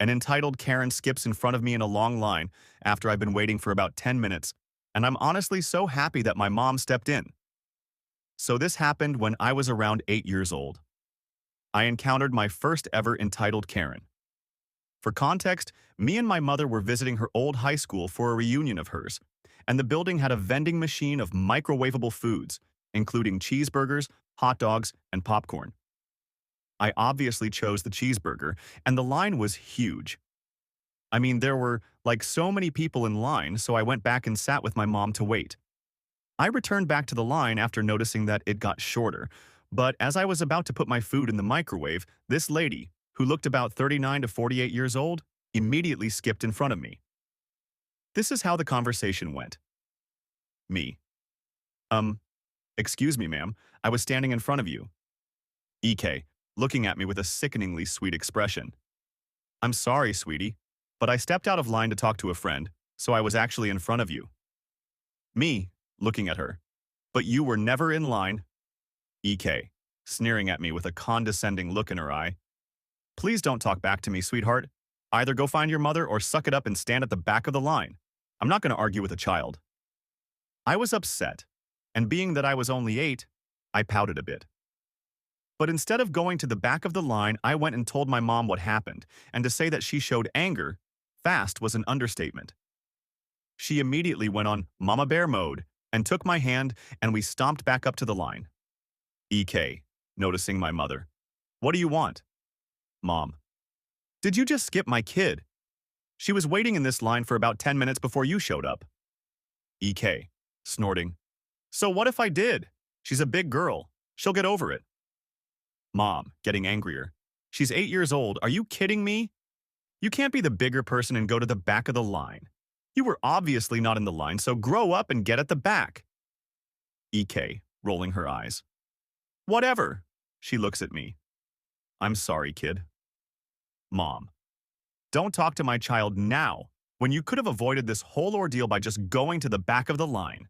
An entitled Karen skips in front of me in a long line after I've been waiting for about 10 minutes, and I'm honestly so happy that my mom stepped in. So this happened when I was around 8 years old. I encountered my first ever entitled Karen. For context, me and my mother were visiting her old high school for a reunion of hers, and the building had a vending machine of microwavable foods, including cheeseburgers, hot dogs, and popcorn. I obviously chose the cheeseburger, and the line was huge. I mean, there were like so many people in line, so I went back and sat with my mom to wait. I returned back to the line after noticing that it got shorter, but as I was about to put my food in the microwave, this lady, who looked about 39 to 48 years old, immediately skipped in front of me. This is how the conversation went. Me. Um, excuse me, ma'am, I was standing in front of you. EK, looking at me with a sickeningly sweet expression. I'm sorry, sweetie, but I stepped out of line to talk to a friend, so I was actually in front of you. Me, looking at her. But you were never in line. EK, sneering at me with a condescending look in her eye. Please don't talk back to me, sweetheart. Either go find your mother or suck it up and stand at the back of the line. I'm not going to argue with a child. I was upset, and being that I was only 8, I pouted a bit. But instead of going to the back of the line, I went and told my mom what happened, and to say that she showed anger, fast was an understatement. She immediately went on Mama Bear mode and took my hand, and we stomped back up to the line. EK, noticing my mother. What do you want? Mom. Did you just skip my kid? She was waiting in this line for about 10 minutes before you showed up. EK, snorting. So what if I did? She's a big girl. She'll get over it. Mom, getting angrier. She's 8 years old. Are you kidding me? You can't be the bigger person and go to the back of the line. You were obviously not in the line, so grow up and get at the back. EK, rolling her eyes. Whatever. She looks at me. I'm sorry, kid. Mom. Don't talk to my child now, when you could have avoided this whole ordeal by just going to the back of the line.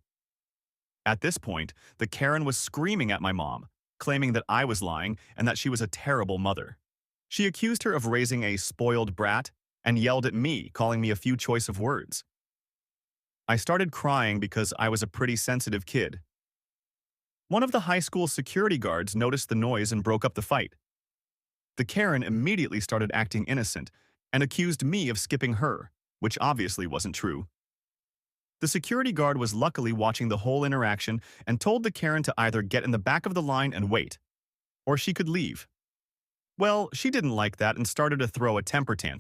At this point, the Karen was screaming at my mom, claiming that I was lying and that she was a terrible mother. She accused her of raising a spoiled brat and yelled at me, calling me a few choice of words. I started crying because I was a pretty sensitive kid. One of the high school security guards noticed the noise and broke up the fight. The Karen immediately started acting innocent and accused me of skipping her, which obviously wasn't true. The security guard was luckily watching the whole interaction and told the Karen to either get in the back of the line and wait, or she could leave. Well, she didn't like that and started to throw a temper tantrum.